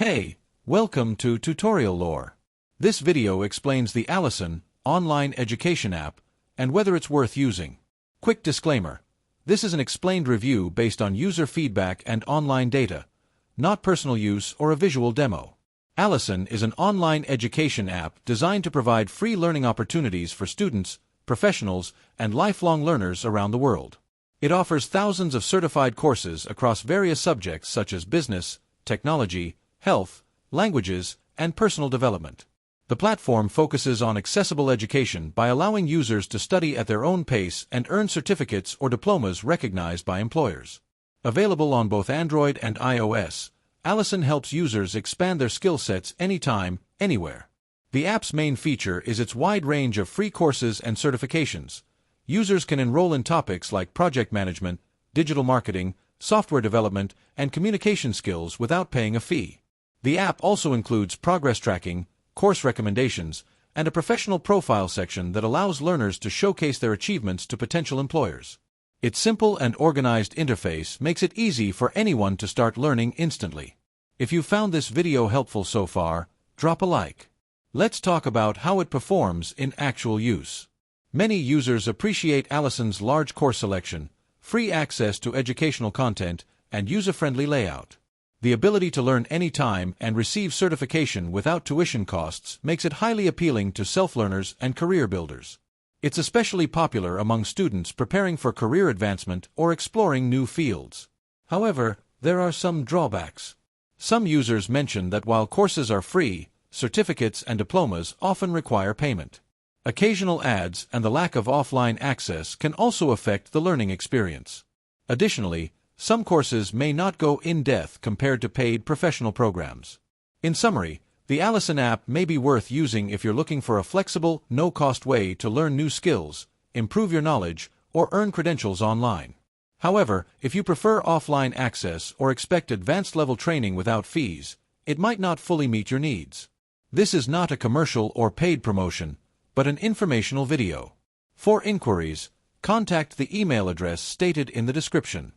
Hey, welcome to Tutorial Lore. This video explains the Alison online education app and whether it's worth using. Quick disclaimer. This is an explained review based on user feedback and online data, not personal use or a visual demo. Alison is an online education app designed to provide free learning opportunities for students, professionals, and lifelong learners around the world. It offers thousands of certified courses across various subjects such as business, technology, health, languages, and personal development. The platform focuses on accessible education by allowing users to study at their own pace and earn certificates or diplomas recognized by employers. Available on both Android and iOS, Alison helps users expand their skill sets anytime, anywhere. The app's main feature is its wide range of free courses and certifications. Users can enroll in topics like project management, digital marketing, software development, and communication skills without paying a fee. The app also includes progress tracking, course recommendations, and a professional profile section that allows learners to showcase their achievements to potential employers. Its simple and organized interface makes it easy for anyone to start learning instantly. If you found this video helpful so far, drop a like. Let's talk about how it performs in actual use. Many users appreciate Alison's large course selection, free access to educational content, and user-friendly layout. The ability to learn anytime and receive certification without tuition costs makes it highly appealing to self-learners and career builders. It's especially popular among students preparing for career advancement or exploring new fields. However, there are some drawbacks. Some users mention that while courses are free, certificates and diplomas often require payment. Occasional ads and the lack of offline access can also affect the learning experience. Additionally, some courses may not go in-depth compared to paid professional programs. In summary, the Alison app may be worth using if you're looking for a flexible, no-cost way to learn new skills, improve your knowledge, or earn credentials online. However, if you prefer offline access or expect advanced-level training without fees, it might not fully meet your needs. This is not a commercial or paid promotion, but an informational video. For inquiries, contact the email address stated in the description.